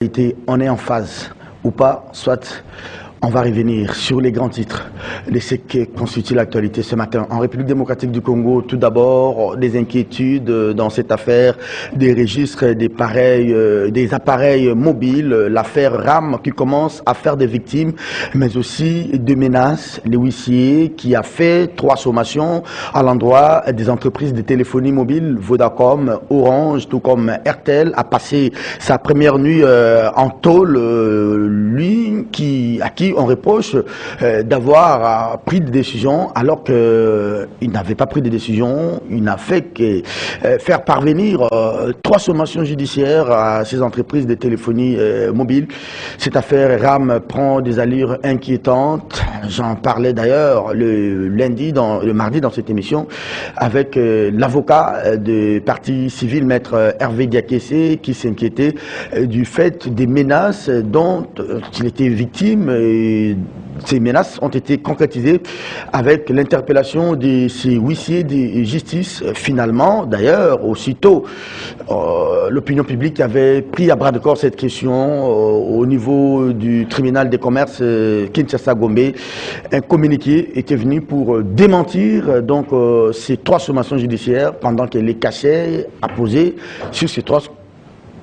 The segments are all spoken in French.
On est en phase ou pas, soit on va revenir sur les grands titres de ce qui constitue l'actualité ce matin. En République démocratique du Congo, tout d'abord, des inquiétudes dans cette affaire des registres des appareils mobiles, l'affaire RAM qui commence à faire des victimes, mais aussi des menaces. Le huissier qui a fait 3 sommations à l'endroit des entreprises de téléphonie mobile, Vodacom, Orange, tout comme Airtel, a passé sa première nuit en tôle, lui à qui on reproche d'avoir pris des décisions alors qu'il n'avait pas pris de décisions. Il n'a fait que faire parvenir 3 sommations judiciaires à ces entreprises de téléphonie mobile. Cette affaire RAM prend des allures inquiétantes. J'en parlais d'ailleurs le mardi dans cette émission avec l'avocat du parti civil, maître Hervé Diakessé, qui s'inquiétait du fait des menaces dont il était victime. Ces menaces ont été concrétisées avec l'interpellation de ces huissiers de justice. Finalement, d'ailleurs, aussitôt, l'opinion publique avait pris à bras de corps cette question au niveau du tribunal des commerces Kinshasa-Gombe. Un communiqué était venu pour démentir donc ces 3 sommations judiciaires, pendant que les cachets apposés sur ces 3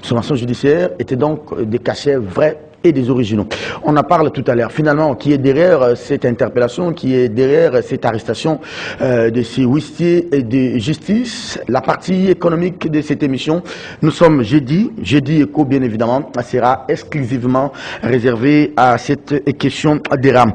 sommations judiciaires étaient donc des cachets vrais et des originaux. On en parle tout à l'heure. Finalement, qui est derrière cette interpellation, qui est derrière cette arrestation de ces huissiers de justice? La partie économique de cette émission, nous sommes jeudi éco bien évidemment, sera exclusivement réservé à cette question des RAM.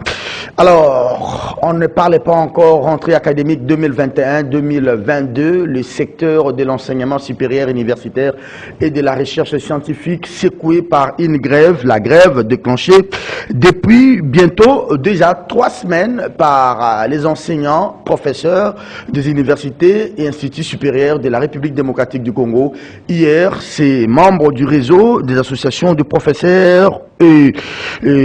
Alors, on ne parlait pas encore rentrée académique 2021-2022, le secteur de l'enseignement supérieur universitaire et de la recherche scientifique secoué par une grève, la grève déclenchée depuis bientôt déjà 3 semaines par les enseignants, professeurs des universités et instituts supérieurs de la République démocratique du Congo. Hier, ces membres du réseau des associations de professeurs et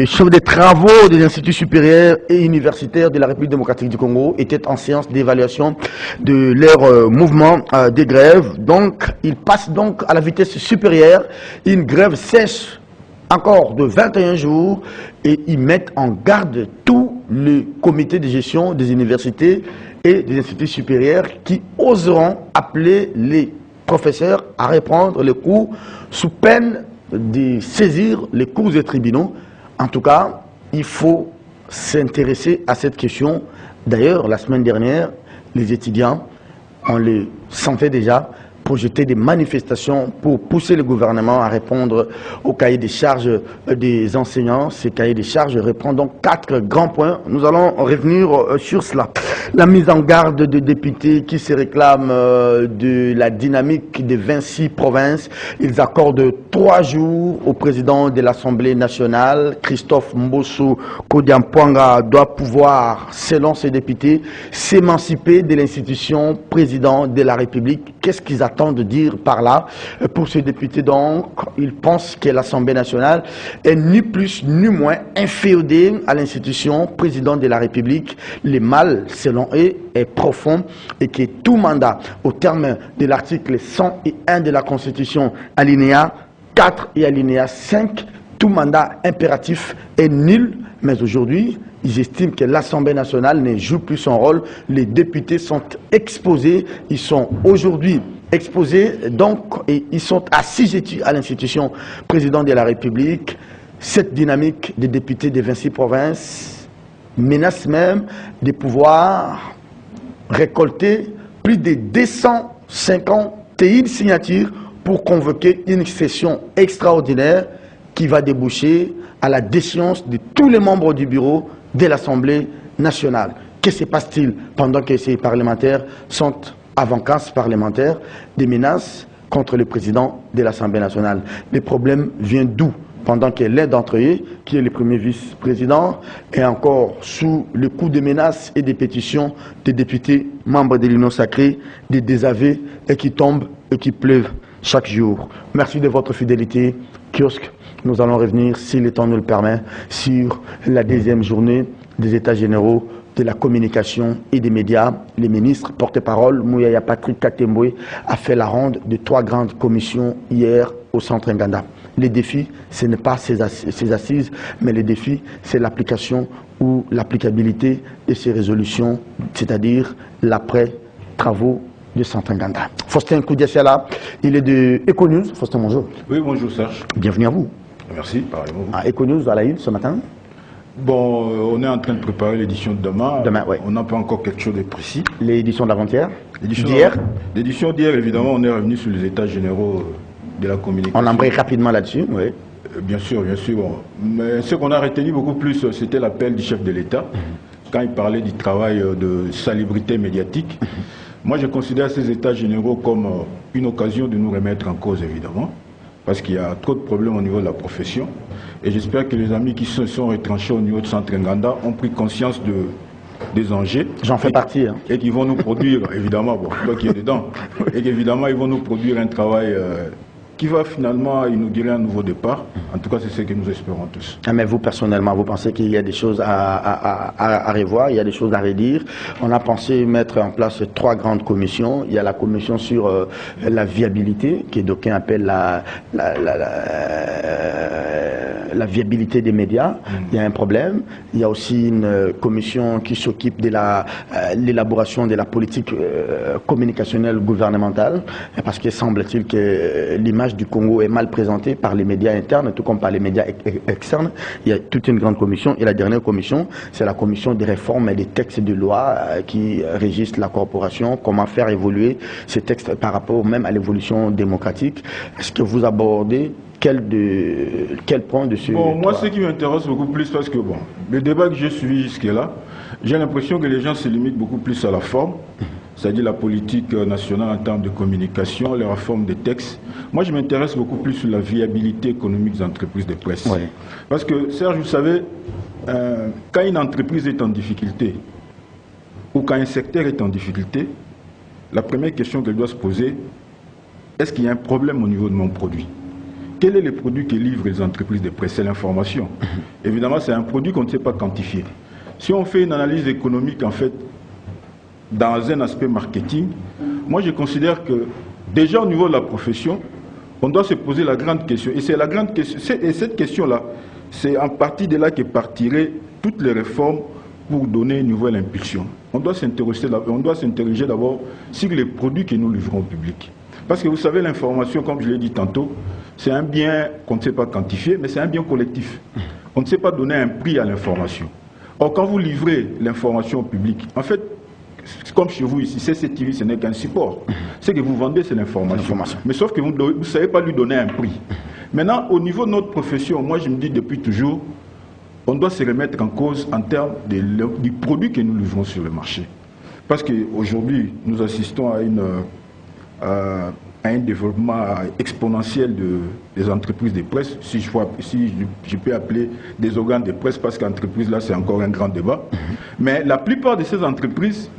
chefs des travaux des instituts supérieurs et universitaires de la République démocratique du Congo étaient en séance d'évaluation de leur mouvement de grève. Donc, ils passent donc à la vitesse supérieure. Une grève sèche encore de 21 jours et ils mettent en garde tous les comités de gestion des universités et des instituts supérieurs qui oseront appeler les professeurs à reprendre les cours sous peine de saisir les cours des tribunaux. En tout cas, il faut s'intéresser à cette question. D'ailleurs, la semaine dernière, les étudiants, on les sentait déjà projeter des manifestations pour pousser le gouvernement à répondre au cahier des charges des enseignants. Ces cahiers des charges reprend donc 4 grands points. Nous allons revenir sur cela. La mise en garde des députés qui se réclament de la dynamique des 26 provinces. Ils accordent 3 jours au président de l'Assemblée nationale. Christophe Mbosso Kodiampouanga doit pouvoir, selon ses députés, s'émanciper de l'institution président de la République. Qu'est-ce qu'ils attendent de dire par là? Pour ces députés, donc, ils pensent que l'Assemblée nationale est ni plus ni moins inféodée à l'institution président de la République. Le mal, selon eux, est profond et que tout mandat, au terme de l'article 101 de la Constitution, alinéa 4 et alinéa 5, tout mandat impératif est nul. Mais aujourd'hui, ils estiment que l'Assemblée nationale ne joue plus son rôle. Les députés sont exposés. Ils sont aujourd'hui exposés, donc, et ils sont assujettis à l'institution président de la République. Cette dynamique des députés des 26 provinces menace même de pouvoir récolter plus de 251 signatures pour convoquer une session extraordinaire qui va déboucher à la déchéance de tous les membres du bureau de l'Assemblée nationale. Que se passe-t-il pendant que ces parlementaires sont à vacances parlementaires? Des menaces contre le président de l'Assemblée nationale. Les problèmes viennent d'où? Pendant que l'un d'entre eux, qui est le premier vice-président, est encore sous le coup de menaces et des pétitions des députés membres de l'Union sacrée, des désaveux et qui tombent et qui pleuvent chaque jour. Merci de votre fidélité. Kiosque, nous allons revenir, si le temps nous le permet, sur la 2e journée des États généraux de la communication et des médias. Les ministres porte-parole, Mouyaya Patrick Katemboué, a fait la ronde de 3 grandes commissions hier au centre Nganda. les défis, ce n'est pas ces assises, mais les défis, c'est l'application ou l'applicabilité de ces résolutions, c'est-à-dire l'après-travaux de Santanganda. Faustin Koudiassiala, il est de Econews. Faustin, bonjour. Oui, bonjour Serge. Bienvenue à vous. Merci, pareillement. À Econews, à la une ce matin. Bon, on est en train de préparer l'édition de demain. Demain, oui. On n'a pas encore quelque chose de précis. L'édition d'avant-hier. D'hier. L'édition d'hier, évidemment, on est revenu sur les états généraux de la communication. On embraye rapidement là-dessus, oui. Bien sûr, bien sûr. Bon. Mais ce qu'on a retenu beaucoup plus, c'était l'appel du chef de l'État, quand il parlait du travail de salubrité médiatique. Moi, je considère ces états généraux comme une occasion de nous remettre en cause, évidemment, parce qu'il y a trop de problèmes au niveau de la profession. Et j'espère que les amis qui se sont retranchés au niveau de Centre-Nganda ont pris conscience des enjeux. J'en fais partie. Hein. Et qu'ils vont nous produire, évidemment, bon, toi qui es dedans, et qu'évidemment, ils vont nous produire un travail qui va finalement inaugurer un nouveau départ. En tout cas, c'est ce que nous espérons tous. Mais vous, personnellement, vous pensez qu'il y a des choses à revoir, il y a des choses à redire. On a pensé mettre en place 3 grandes commissions. Il y a la commission sur la viabilité, qui d'aucuns appellent la viabilité des médias. Il y a un problème. Il y a aussi une commission qui s'occupe de l'élaboration de la politique communicationnelle gouvernementale, parce qu'il semble-t-il que l'image du Congo est mal présentée par les médias internes, tout comme par les médias externes. Il y a toute une grande commission. Et la dernière commission, c'est la commission des réformes et des textes de loi qui régissent la corporation. Comment faire évoluer ces textes par rapport même à l'évolution démocratique. Est-ce que vous abordez quel point de ce... Bon, moi, ce qui m'intéresse beaucoup plus, parce que bon, le débat que j'ai suivi jusque-là, j'ai l'impression que les gens se limitent beaucoup plus à la forme, c'est-à-dire la politique nationale en termes de communication, les réformes des textes. Moi, je m'intéresse beaucoup plus sur la viabilité économique des entreprises de presse. Oui. Parce que, Serge, vous savez, quand une entreprise est en difficulté, ou quand un secteur est en difficulté, la première question qu'elle doit se poser, est-ce qu'il y a un problème au niveau de mon produit ? Quel est le produit que livrent les entreprises de presse? C'est l'information. Évidemment, c'est un produit qu'on ne sait pas quantifier. Si on fait une analyse économique, en fait, dans un aspect marketing, moi je considère que déjà au niveau de la profession, on doit se poser la grande question. Et c'est la grande question. Et cette question-là, c'est en partie de là que partiraient toutes les réformes pour donner une nouvelle impulsion. On doit s'interroger d'abord sur les produits que nous livrons au public. Parce que vous savez, l'information, comme je l'ai dit tantôt, c'est un bien qu'on ne sait pas quantifier, mais c'est un bien collectif. On ne sait pas donner un prix à l'information. Or, quand vous livrez l'information au public, en fait, comme chez vous ici, CCTV, ce n'est qu'un support. Ce que vous vendez, c'est l'information. Mais sauf que vous ne savez pas lui donner un prix. Maintenant, au niveau de notre profession, moi je me dis depuis toujours, on doit se remettre en cause en termes du produit que nous livrons sur le marché. Parce qu'aujourd'hui, nous assistons à un développement exponentiel des entreprises de presse, si je peux appeler des organes de presse, parce qu'entreprise là c'est encore un grand débat. Mais la plupart de ces entreprises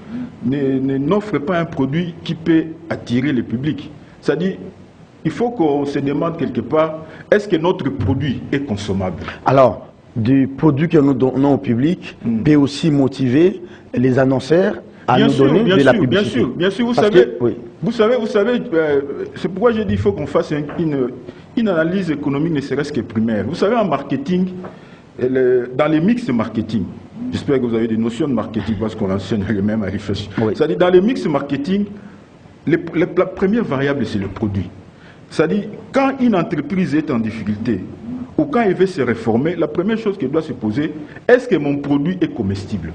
n'offrent pas un produit qui peut attirer le public. C'est-à-dire, il faut qu'on se demande quelque part, est-ce que notre produit est consommable? Alors, du produit que nous donnons au public peut aussi motiver les annonceurs à nous donner de la publicité. Bien sûr, vous savez, c'est pourquoi j'ai dit qu'il faut qu'on fasse une analyse économique, ne serait-ce que primaire. Vous savez, en marketing, dans les mix marketing, j'espère que vous avez des notions de marketing parce qu'on enseigne les mêmes à réfléchir. Oui. C'est-à-dire, dans les mix marketing, la première variable, c'est le produit. C'est-à-dire, quand une entreprise est en difficulté, ou quand elle veut se réformer, la première chose qu'elle doit se poser, est-ce que mon produit est comestible?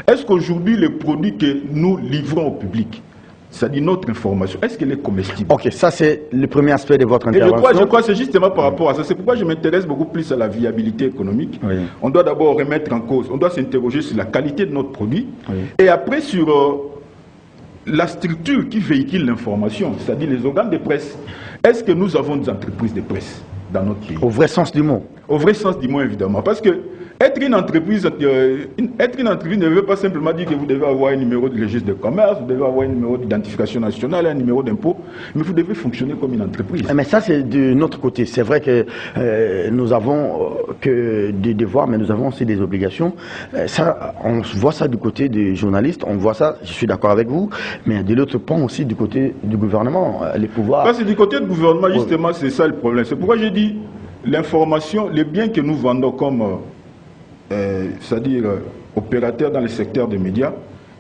Est-ce qu'aujourd'hui, le produit que nous livrons au public, c'est-à-dire notre information, est-ce qu'elle est comestible? Ok, ça c'est le premier aspect de votre intervention. Et je crois que c'est justement par rapport à ça. C'est pourquoi je m'intéresse beaucoup plus à la viabilité économique. Oui. On doit d'abord remettre en cause, on doit s'interroger sur la qualité de notre produit, oui, et après sur la structure qui véhicule l'information, c'est-à-dire les organes de presse. Est-ce que nous avons des entreprises de presse dans notre pays? Au vrai sens du mot. Au vrai sens du mot, évidemment. Parce que être une entreprise ne veut pas simplement dire que vous devez avoir un numéro de registre de commerce, vous devez avoir un numéro d'identification nationale, un numéro d'impôt, mais vous devez fonctionner comme une entreprise. Mais ça, c'est de notre côté. C'est vrai que nous avons que des devoirs, mais nous avons aussi des obligations. Ça, on voit ça du côté des journalistes, on voit ça, je suis d'accord avec vous, mais de l'autre point aussi du côté du gouvernement, les pouvoirs. C'est du côté du gouvernement, justement, c'est ça le problème. C'est pourquoi j'ai dit, l'information, les biens que nous vendons comme, c'est-à-dire opérateurs dans le secteur des médias,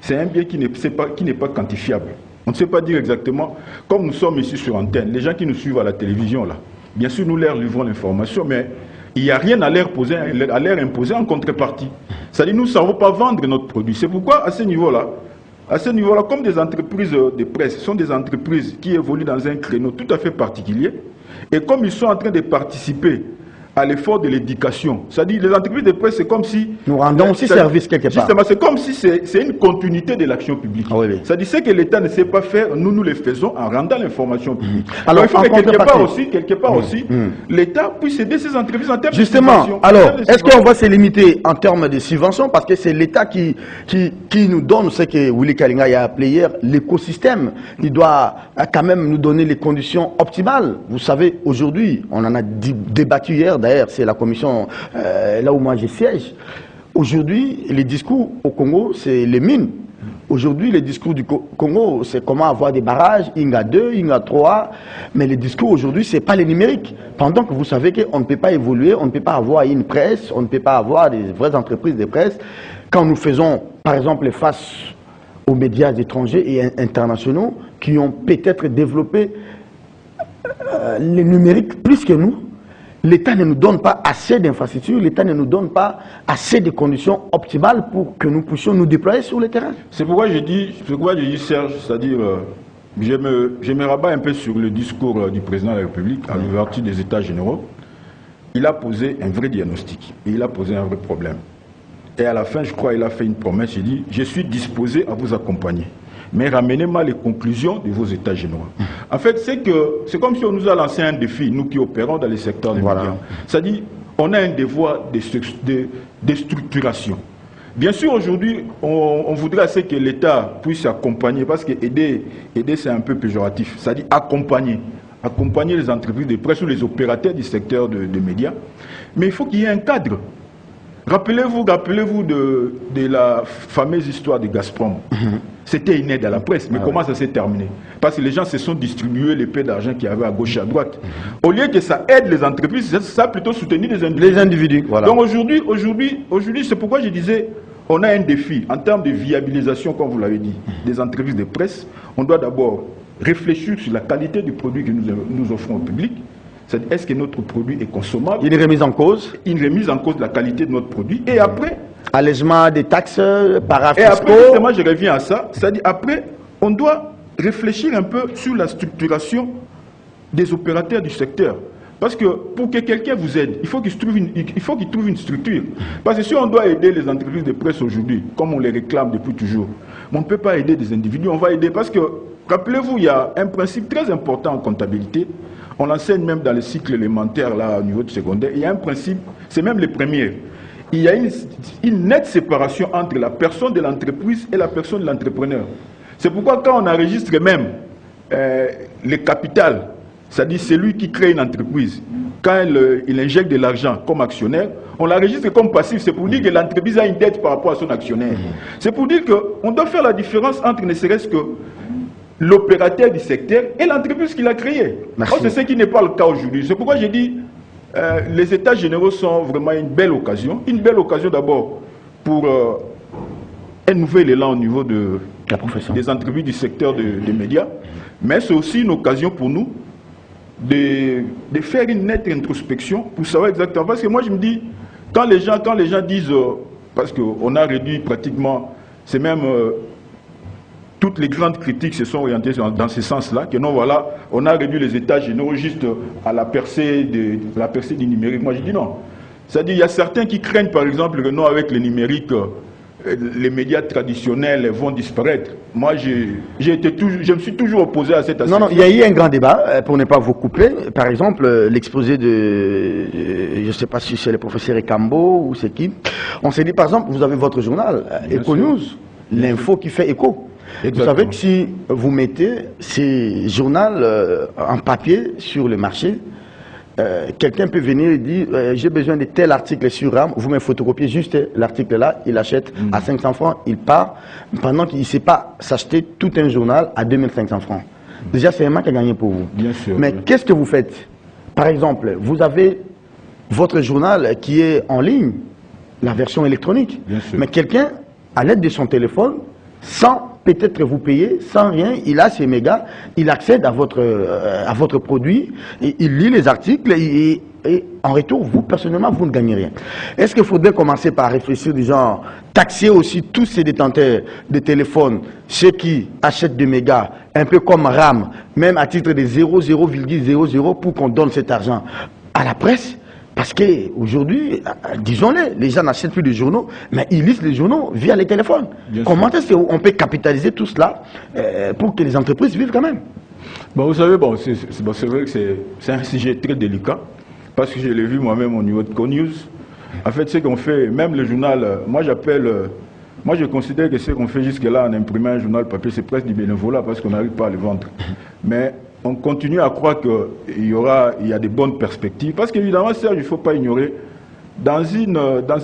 c'est un bien qui n'est pas quantifiable. On ne sait pas dire exactement, comme nous sommes ici sur antenne, les gens qui nous suivent à la télévision, là, bien sûr nous leur livrons l'information, mais il n'y a rien à leur imposer en contrepartie. C'est-à-dire nous ne savons pas vendre notre produit. C'est pourquoi à ce niveau-là, comme des entreprises de presse, ce sont des entreprises qui évoluent dans un créneau tout à fait particulier, et comme ils sont en train de participer à l'effort de l'éducation. C'est-à-dire, les entreprises de presse, c'est comme si... Nous rendons aussi service quelque part. Justement, c'est comme si c'est une continuité de l'action publique. Ah oui, oui. C'est-à-dire, ce que l'État ne sait pas faire, nous les faisons en rendant l'information publique. Alors, il faut que quelque part aussi, l'État puisse aider ces entreprises en termes de subventions. Alors, est-ce qu'on va se limiter en termes de subventions? Parce que c'est l'État qui nous donne ce que Willy Kalinga a appelé hier, l'écosystème. Il doit quand même nous donner les conditions optimales. Vous savez, aujourd'hui, on en a débattu hier. D'ailleurs, c'est la commission là où moi je siège. Aujourd'hui, les discours au Congo, c'est les mines. Aujourd'hui, les discours du Congo, c'est comment avoir des barrages, Inga 2, Inga 3. Mais les discours aujourd'hui, ce n'est pas les numériques. Pendant que vous savez qu'on ne peut pas évoluer, on ne peut pas avoir une presse, on ne peut pas avoir des vraies entreprises de presse. Quand nous faisons, par exemple, face aux médias étrangers et internationaux qui ont peut-être développé les numériques plus que nous, l'État ne nous donne pas assez d'infrastructures, l'État ne nous donne pas assez de conditions optimales pour que nous puissions nous déployer sur le terrain. C'est pourquoi je dis, Serge, c'est-à-dire, je me rabats un peu sur le discours du président de la République à l'ouverture des États généraux. Il a posé un vrai diagnostic, et il a posé un vrai problème. Et à la fin, je crois, il a fait une promesse, il dit, je suis disposé à vous accompagner. Mais ramenez-moi les conclusions de vos États généraux. En fait, c'est comme si on nous a lancé un défi, nous qui opérons dans les secteurs des médias. C'est-à-dire, on a un devoir de structuration. Bien sûr, aujourd'hui, on voudrait que l'État puisse accompagner, parce que aider c'est un peu péjoratif. C'est-à-dire accompagner les entreprises de presse ou les opérateurs du secteur des médias. Mais il faut qu'il y ait un cadre. Rappelez-vous de la fameuse histoire de Gazprom. C'était une aide à la presse, mais comment ça s'est terminé? Parce que les gens se sont distribués les paix d'argent qu'il y avait à gauche et à droite. Au lieu que ça aide les entreprises, ça a plutôt soutenu les individus. Les individus, voilà. Donc aujourd'hui, c'est pourquoi je disais, on a un défi en termes de viabilisation, comme vous l'avez dit, des entreprises de presse. On doit d'abord réfléchir sur la qualité du produit que nous offrons au public. C'est-à-dire, est-ce que notre produit est consommable? Une remise en cause. Une remise en cause de la qualité de notre produit. Et après... allègement des taxes, parafiscaux. Et après, justement, je reviens à ça. C'est-à-dire, après, on doit réfléchir un peu sur la structuration des opérateurs du secteur. Parce que pour que quelqu'un vous aide, il faut qu'il trouve une structure. Parce que si on doit aider les entreprises de presse aujourd'hui, comme on les réclame depuis toujours, on ne peut pas aider des individus, on va aider parce que, rappelez-vous, il y a un principe très important en comptabilité. On l'enseigne même dans les cycles élémentaires, là, au niveau du secondaire. Il y a un principe, c'est même les premiers. Il y a une nette séparation entre la personne de l'entreprise et la personne de l'entrepreneur. C'est pourquoi quand on enregistre même le capital, c'est-à-dire celui qui crée une entreprise, quand il injecte de l'argent comme actionnaire, on l'enregistre comme passif. C'est pour dire que l'entreprise a une dette par rapport à son actionnaire. C'est pour dire qu'on doit faire la différence entre ne serait-ce que l'opérateur du secteur et l'entreprise qu'il a créée. C'est ce qui n'est pas le cas aujourd'hui. C'est pourquoi j'ai dit les États généraux sont vraiment une belle occasion. Une belle occasion d'abord pour un nouvel élan au niveau des entreprises du secteur des médias. Mais c'est aussi une occasion pour nous de faire une nette introspection pour savoir exactement. Parce que moi je me dis, quand les gens disent, parce qu'on a réduit pratiquement, c'est même... toutes les grandes critiques se sont orientées dans ce sens-là, que non, voilà, on a réduit les États généraux juste à la percée du numérique. Moi, je dis non. C'est-à-dire, il y a certains qui craignent, par exemple, que non, avec le numérique, les médias traditionnels vont disparaître. Moi, je me suis toujours opposé à cette assertion. Non, il y a eu un grand débat, pour ne pas vous couper. Par exemple, l'exposé de, je ne sais pas si c'est le professeur Ekambo ou c'est qui. On s'est dit, par exemple, vous avez votre journal, Eco News, l'info qui fait écho. Exactement. Vous savez que si vous mettez ces journaux en papier sur le marché, quelqu'un peut venir et dire j'ai besoin de tel article sur RAM, vous me photocopiez juste l'article là, il achète à 500 francs, il part, pendant qu'il ne sait pas s'acheter tout un journal à 2500 francs. Déjà, c'est un manque à gagner pour vous. Bien sûr. Mais qu'est-ce que vous faites? Par exemple, vous avez votre journal qui est en ligne, la version électronique. Bien sûr. Mais quelqu'un, à l'aide de son téléphone, sans peut-être vous payer, sans rien, il a ses mégas, il accède à votre produit, et il lit les articles et en retour, vous, personnellement, vous ne gagnez rien. Est-ce qu'il faudrait commencer par réfléchir du genre, taxer aussi tous ces détenteurs de téléphones, ceux qui achètent des mégas, un peu comme RAM, même à titre de 0,00 pour qu'on donne cet argent à la presse? Parce qu'aujourd'hui, disons-le, les gens n'achètent plus de journaux, mais ils lisent les journaux via les téléphones. Comment est-ce qu'on peut capitaliser tout cela pour que les entreprises vivent quand même? Bon, vous savez, c'est vrai que c'est un sujet très délicat, parce que je l'ai vu moi-même au niveau de CoNews. En fait, ce qu'on fait, même le journal, moi je considère que ce qu'on fait jusque-là en imprimant un journal papier, c'est presque du bénévolat, parce qu'on n'arrive pas à le vendre. Mais on continue à croire qu'il y a des bonnes perspectives. Parce qu'évidemment, Serge, il ne faut pas ignorer, dans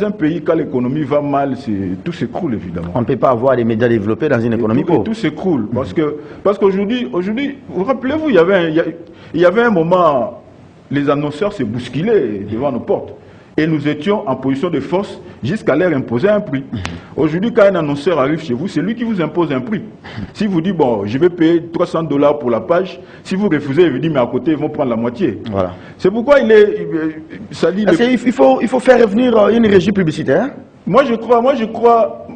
un pays, quand l'économie va mal, tout s'écroule, évidemment. On ne peut pas avoir des médias développés dans une économie pauvre. Tout s'écroule. Parce qu'aujourd'hui, vous rappelez-vous, il y avait un moment, les annonceurs se bousculaient devant nos portes. Et nous étions en position de force jusqu'à leur imposer un prix. Aujourd'hui, quand un annonceur arrive chez vous, c'est lui qui vous impose un prix. Si vous dites, bon, je vais payer $300 pour la page, si vous refusez, il vous dit, mais à côté, ils vont prendre la moitié. Voilà. C'est pourquoi il faut faire revenir une régie publicitaire. Moi, je crois,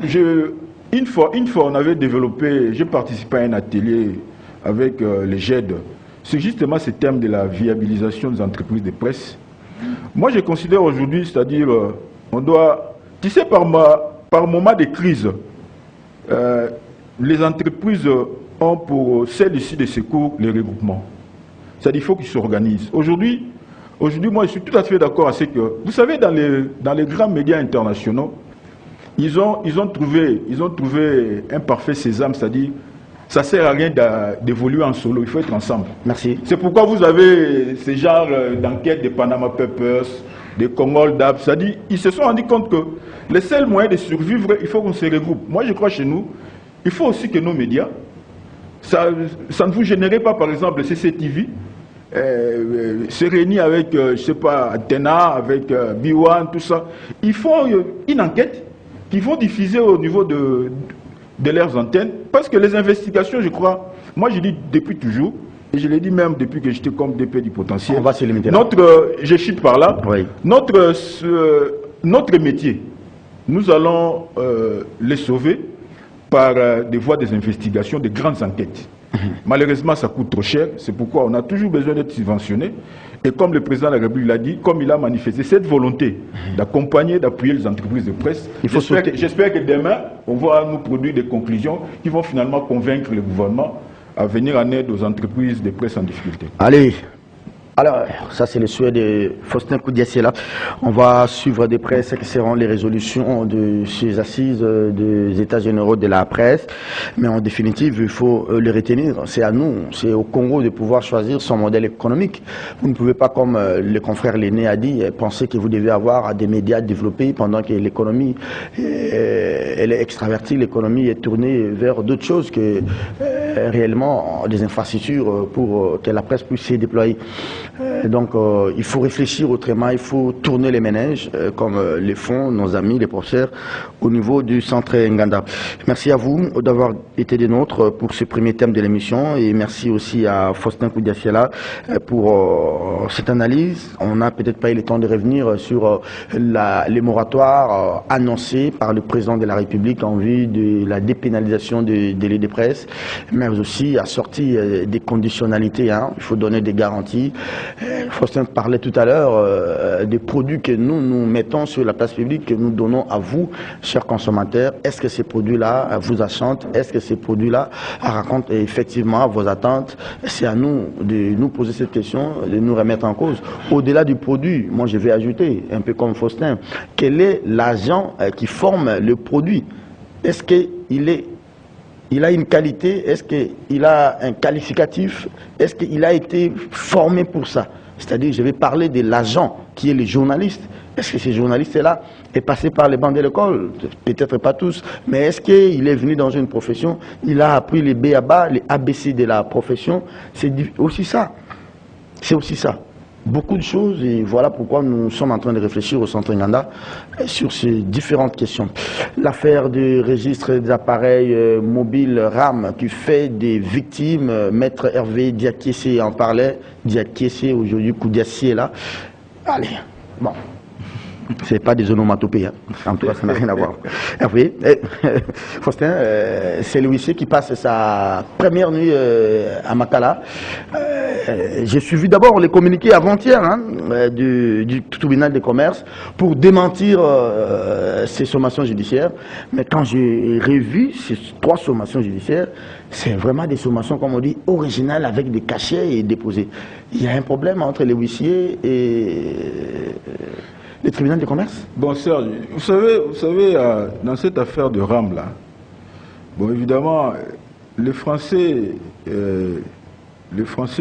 une fois, on avait développé, j'ai participé à un atelier avec les GED. C'est justement ce thème de la viabilisation des entreprises de presse. Moi, je considère aujourd'hui, c'est-à-dire, on doit, tu sais, par moment de crise, les entreprises ont pour celles ici de secours les regroupements. C'est-à-dire, il faut qu'ils s'organisent. Aujourd'hui, moi, je suis tout à fait d'accord avec ce que, vous savez, dans les grands médias internationaux, ils ont trouvé un parfait sésame, c'est-à-dire, ça ne sert à rien d'évoluer en solo, il faut être ensemble. Merci. C'est pourquoi vous avez ce genre d'enquête des Panama Papers, des Congol DAP, c'est-à-dire ils se sont rendus compte que le seul moyen de survivre, il faut qu'on se regroupe. Moi je crois chez nous, il faut aussi que nos médias, ça ne vous génère pas par exemple CCTV, se réunir avec, je ne sais pas, Athéna, avec B1, tout ça. Ils font une enquête qu'ils vont diffuser au niveau de leurs antennes, parce que les investigations, je crois, moi je dis depuis toujours, et je l'ai dit même depuis que j'étais comme DP du potentiel, on va se limiter là. Je chute par là, oui. Notre métier, nous allons les sauver par des voies des investigations, des grandes enquêtes. Malheureusement, ça coûte trop cher, c'est pourquoi on a toujours besoin d'être subventionné. Et comme le président de la République l'a dit, comme il a manifesté cette volonté d'accompagner, d'appuyer les entreprises de presse, j'espère que demain, on va nous produire des conclusions qui vont finalement convaincre le gouvernement à venir en aide aux entreprises de presse en difficulté. Allez. Alors, ça c'est le souhait de Faustin Koudiassiela. On va suivre de près ce qui seront les résolutions de ces assises des États généraux de la presse. Mais en définitive, il faut le retenir. C'est à nous, c'est au Congo de pouvoir choisir son modèle économique. Vous ne pouvez pas, comme le confrère Léné a dit, penser que vous devez avoir des médias développés pendant que l'économie elle est extravertie, l'économie est tournée vers d'autres choses que réellement des infrastructures pour que la presse puisse se déployer. Donc il faut réfléchir autrement, il faut tourner les ménages comme les font nos amis, les professeurs au niveau du centre Nganda. Merci à vous d'avoir été des nôtres pour ce premier thème de l'émission et merci aussi à Faustin Koudiassiela pour cette analyse. On n'a peut-être pas eu le temps de revenir sur les moratoires annoncés par le président de la République en vue de la dépénalisation des délais de presse, mais aussi assorti des conditionnalités. Il faut donner des garanties. Faustin parlait tout à l'heure des produits que nous mettons sur la place publique, que nous donnons à vous, chers consommateurs. Est-ce que ces produits-là vous enchantent? Est-ce que ces produits-là racontent effectivement vos attentes? C'est à nous de nous poser cette question, de nous remettre en cause. Au-delà du produit, moi je vais ajouter, un peu comme Faustin, quel est l'agent qui forme le produit? Est-ce qu'il a une qualité? Est-ce qu'il a un qualificatif? Est-ce qu'il a été formé pour ça? C'est-à-dire, je vais parler de l'agent qui est le journaliste. Est-ce que ce journaliste-là est passé par les bancs de l'école? Peut-être pas tous, mais est-ce qu'il est venu dans une profession? Il a appris les B à bas, les ABC de la profession? C'est aussi ça. C'est aussi ça. beaucoup de choses et voilà pourquoi nous sommes en train de réfléchir au Centre Nganda sur ces différentes questions. L'affaire du registre des appareils mobiles RAM qui fait des victimes, Maître Hervé Diakessé en parlait, Diakessé aujourd'hui, Koudiassi est là. Allez, bon. C'est pas des onomatopées, hein. En tout cas, ça n'a rien à voir. Hervé, Faustin, c'est le huissier qui passe sa première nuit à Makala. J'ai suivi d'abord les communiqués avant-hier du tribunal de commerce pour démentir ces sommations judiciaires. Mais quand j'ai revu ces 3 sommations judiciaires, c'est vraiment des sommations, comme on dit, originales avec des cachets et déposés. Il y a un problème entre les huissiers et les tribunaux de commerce? Bon, Serge, vous savez dans cette affaire de RAM, là, bon, évidemment, les Français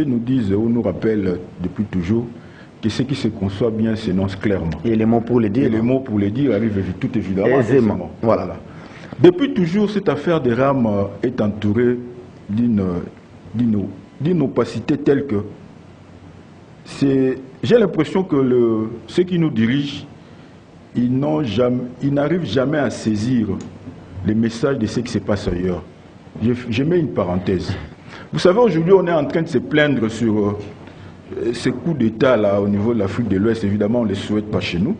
nous disent ou nous rappellent depuis toujours que ce qui se conçoit bien s'énonce clairement. Et les mots pour le dire. Et les mots pour le dire arrivent tout évidemment. Aisément. Voilà. Depuis toujours, cette affaire de RAM est entourée d'une opacité telle que j'ai l'impression que ceux qui nous dirigent, ils n'arrivent jamais à saisir les messages de ce qui se passe ailleurs. Je mets une parenthèse. Vous savez, aujourd'hui, on est en train de se plaindre sur ces coups d'État là au niveau de l'Afrique de l'Ouest. Évidemment, on ne les souhaite pas chez nous,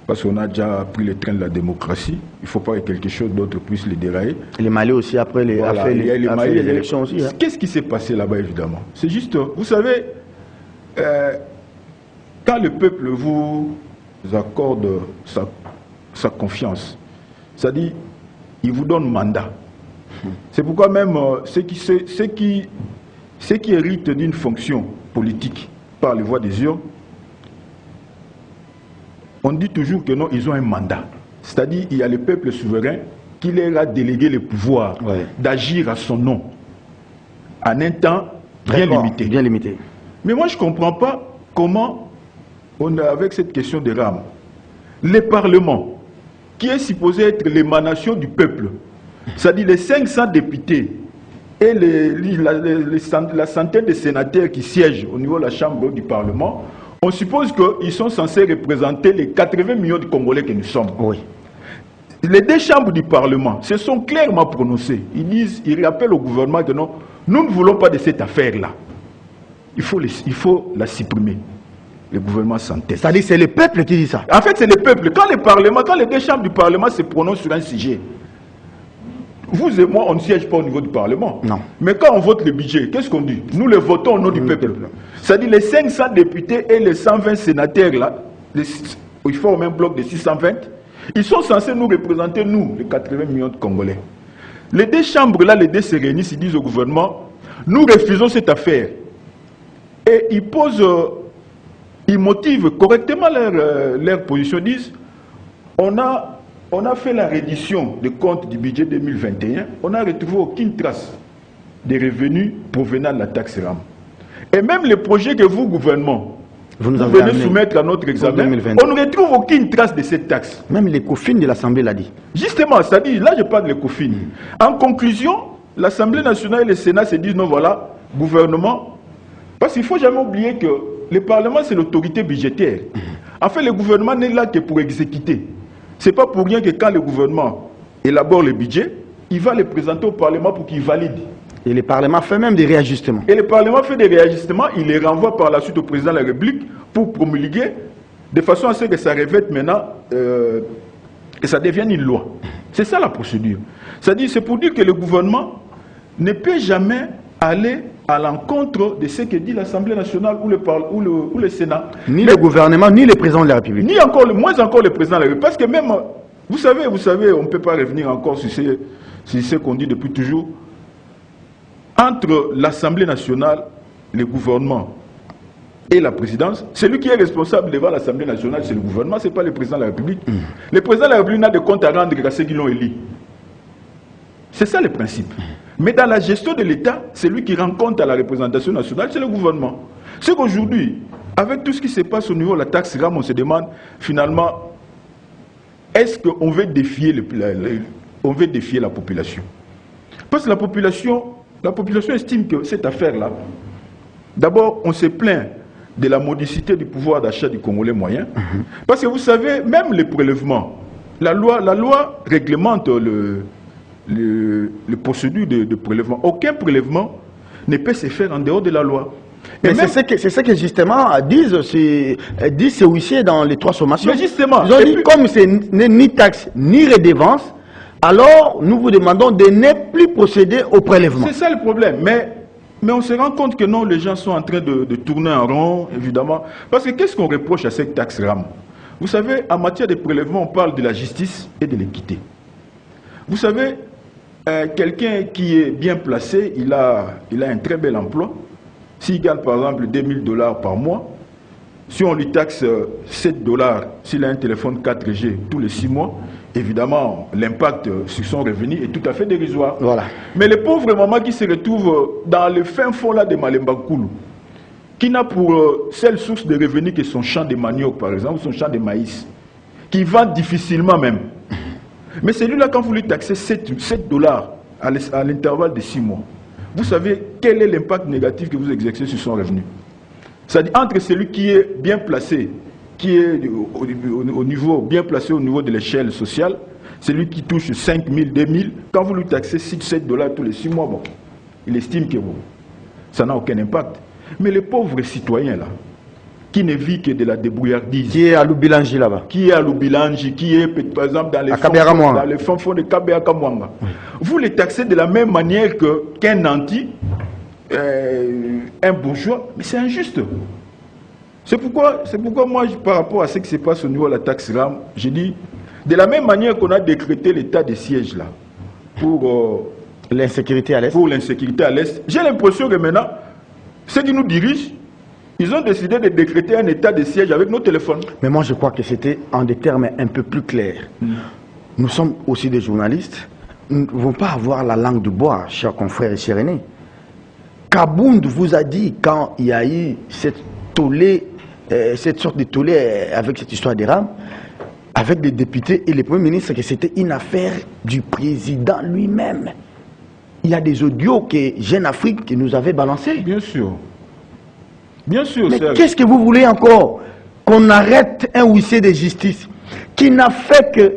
parce qu'on a déjà pris le train de la démocratie. Il ne faut pas que quelque chose d'autre puisse les dérailler. Les Mali aussi, après les, voilà, les élections aussi. Hein. Qu'est-ce qui s'est passé là-bas, évidemment? C'est juste, vous savez, quand le peuple vous accorde sa confiance, c'est-à-dire, il vous donne mandat. C'est pourquoi même ceux qui héritent d'une fonction politique par les voies des urnes, on dit toujours que non, ils ont un mandat. C'est-à-dire, il y a le peuple souverain qui leur a délégué le pouvoir d'agir à son nom, en un temps bien limité. Bien limité. Mais moi, je ne comprends pas comment on a, avec cette question des RAM, le Parlement, qui est supposé être l'émanation du peuple, c'est-à-dire les 500 députés et la centaine de sénateurs qui siègent au niveau de la Chambre du Parlement, on suppose qu'ils sont censés représenter les 80 millions de Congolais que nous sommes. Oui. Les 2 chambres du Parlement se sont clairement prononcées. Ils rappellent au gouvernement que non, nous ne voulons pas de cette affaire-là. Il faut la supprimer. Le gouvernement s'entête. C'est-à-dire que c'est le peuple qui dit ça. En fait, c'est le peuple. Quand les 2 chambres du Parlement se prononcent sur un sujet, vous et moi, on ne siège pas au niveau du Parlement. Non. Mais quand on vote le budget, qu'est-ce qu'on dit? Nous le votons au nom du peuple. C'est-à-dire les 500 députés et les 120 sénateurs, là, ils forment un bloc de 620, ils sont censés nous représenter, nous, les 80 millions de Congolais. Les 2 chambres, là, les 2 se réunissent, ils disent au gouvernement, nous refusons cette affaire. Et ils motivent correctement leur position, ils disent, on a fait la reddition des comptes du budget 2021, on n'a retrouvé aucune trace des revenus provenant de la taxe RAM. Et même les projets que vous, gouvernement, vous venez soumettre à notre examen, on ne retrouve aucune trace de cette taxe. Même l'ECOFIN de l'Assemblée l'a dit. Justement, c'est-à-dire, là je parle de l'ECOFIN. En conclusion, l'Assemblée nationale et le Sénat se disent, non voilà, gouvernement, parce qu'il ne faut jamais oublier que le Parlement c'est l'autorité budgétaire. En fait, le gouvernement n'est là que pour exécuter. Ce n'est pas pour rien que quand le gouvernement élabore le budget, il va le présenter au Parlement pour qu'il valide. Et le Parlement fait même des réajustements. Et le Parlement fait des réajustements, il les renvoie par la suite au président de la République pour promulguer, de façon à ce que ça revête maintenant, que ça devienne une loi. C'est ça la procédure. C'est-à-dire, c'est pour dire que le gouvernement ne peut jamais aller à l'encontre de ce que dit l'Assemblée nationale ou le Sénat. Ni le gouvernement, ni le président de la République. Ni moins encore le président de la République. Parce que même, vous savez, on ne peut pas revenir encore sur ce qu'on dit depuis toujours. Entre l'Assemblée nationale, le gouvernement et la présidence, celui qui est responsable devant l'Assemblée nationale, c'est le gouvernement, ce n'est pas le président de la République. Le président de la République n'a de compte à rendre qu'à ceux qui l'ont élu. C'est ça le principe. Mais dans la gestion de l'État, celui qui rend compte à la représentation nationale, c'est le gouvernement. C'est qu'aujourd'hui, avec tout ce qui se passe au niveau de la taxe RAM, on se demande finalement, est-ce qu'on veut défier la population? Parce que la population estime que cette affaire-là, d'abord, on se plaint de la modicité du pouvoir d'achat du Congolais moyen. Parce que vous savez, même les prélèvements, la loi réglemente le procédure de prélèvement. Aucun prélèvement ne peut se faire en dehors de la loi. Mais c'est ce que justement disent ces huissiers dans les 3 sommations. Mais justement, ils ont dit comme ce n'est ni taxe ni redevance, alors nous vous demandons de ne plus procéder au prélèvement. C'est ça le problème. Mais on se rend compte que non, les gens sont en train de tourner en rond, évidemment. Parce que qu'est-ce qu'on reproche à cette taxe RAM? Vous savez, en matière de prélèvement, on parle de la justice et de l'équité. Vous savez, quelqu'un qui est bien placé, il a un très bel emploi. S'il gagne par exemple $2000 par mois, si on lui taxe $7, s'il a un téléphone 4G tous les 6 mois, évidemment, l'impact sur son revenu est tout à fait dérisoire. Voilà. Mais les pauvres mamans qui se retrouvent dans le fin fond là de Malembakoulou, qui n'a pour seule source de revenus que son champ de manioc, par exemple, son champ de maïs, qui vend difficilement même. Mais celui-là, quand vous lui taxez $7 à l'intervalle de 6 mois, vous savez quel est l'impact négatif que vous exercez sur son revenu. C'est-à-dire entre celui qui est bien placé, qui est au niveau, bien placé au niveau de l'échelle sociale, celui qui touche 5 000, 2 000, quand vous lui taxez $7 tous les 6 mois, bon, il estime que bon, ça n'a aucun impact. Mais les pauvres citoyens là, qui ne vivent que de la débrouillardise. Qui est à Lubilangi là-bas. Qui est à Lubilangi, qui est par exemple dans les fonds de Kabeakamwanga. Oui. Vous les taxez de la même manière qu'un nanti, un bourgeois, mais c'est injuste. C'est pourquoi moi, par rapport à ce qui se passe au niveau de la taxe RAM, je dis, de la même manière qu'on a décrété l'état de siège là, pour l'insécurité à l'Est. Pour l'insécurité à l'Est, j'ai l'impression que maintenant, ceux qui nous dirigent, ils ont décidé de décréter un état de siège avec nos téléphones. Mais moi, je crois que c'était en des termes un peu plus clairs. Nous sommes aussi des journalistes. Nous ne pouvons pas avoir la langue du bois, chers confrères et chers aînés. Kabound vous a dit, quand il y a eu cette sorte de tollé avec cette histoire des rames, avec les députés et les premiers ministres, que c'était une affaire du président lui-même. Il y a des audios que Jeune Afrique nous avait balancés. Bien sûr. Bien sûr. Mais qu'est-ce que vous voulez encore? Qu'on arrête un huissier de justice qui n'a fait que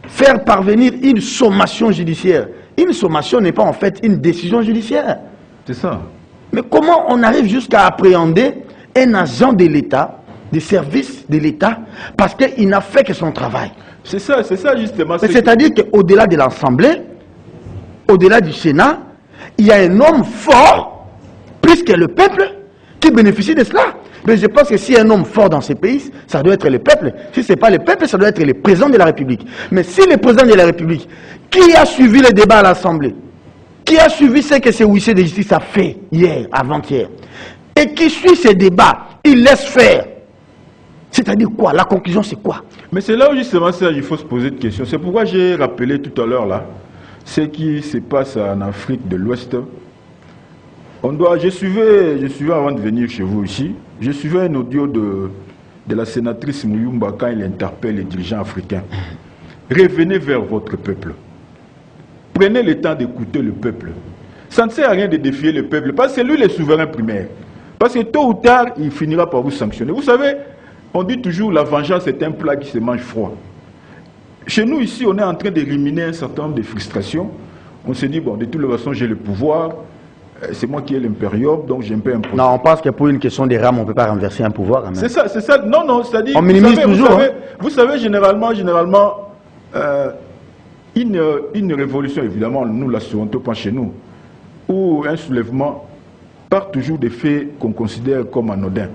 faire parvenir une sommation judiciaire. Une sommation n'est pas en fait une décision judiciaire. C'est ça. Mais comment on arrive jusqu'à appréhender un agent de l'État, des services de l'État, parce qu'il n'a fait que son travail? C'est ça justement. C'est-à-dire qu'au-delà de l'Assemblée, au-delà du Sénat, il y a un homme fort, plus que le peuple, qui bénéficie de cela. Mais je pense que s'il y a un homme fort dans ces pays, ça doit être le peuple. Si ce n'est pas le peuple, ça doit être le président de la République. Mais si le président de la République, qui a suivi le débat à l'Assemblée, qui a suivi ce que ce huissier de justice a fait hier, avant-hier, et qui suit ces débats, il laisse faire. C'est-à-dire quoi? La conclusion, c'est quoi? Mais c'est là où justement il faut se poser une question. C'est pourquoi j'ai rappelé tout à l'heure là, ce qui se passe en Afrique de l'Ouest. Je suivais avant de venir chez vous ici, je suivais un audio de la sénatrice Mouyumba quand il interpelle les dirigeants africains. Revenez vers votre peuple. Prenez le temps d'écouter le peuple. Ça ne sert à rien de défier le peuple, parce que c'est lui le souverain primaire. Parce que tôt ou tard, il finira par vous sanctionner. Vous savez, on dit toujours la vengeance est un plat qui se mange froid. Chez nous ici, on est en train de ruminer un certain nombre de frustrations. On se dit, bon, de toute façon, j'ai le pouvoir. C'est moi qui ai l'impérium, donc j'ai un peu imposé. Non, on pense que pour une question des rames, on ne peut pas renverser un pouvoir. C'est ça. Non, c'est-à-dire... On minimise toujours. Vous savez, généralement, une révolution, évidemment, nous la surmontons pas chez nous, ou un soulèvement part toujours des faits qu'on considère comme anodins.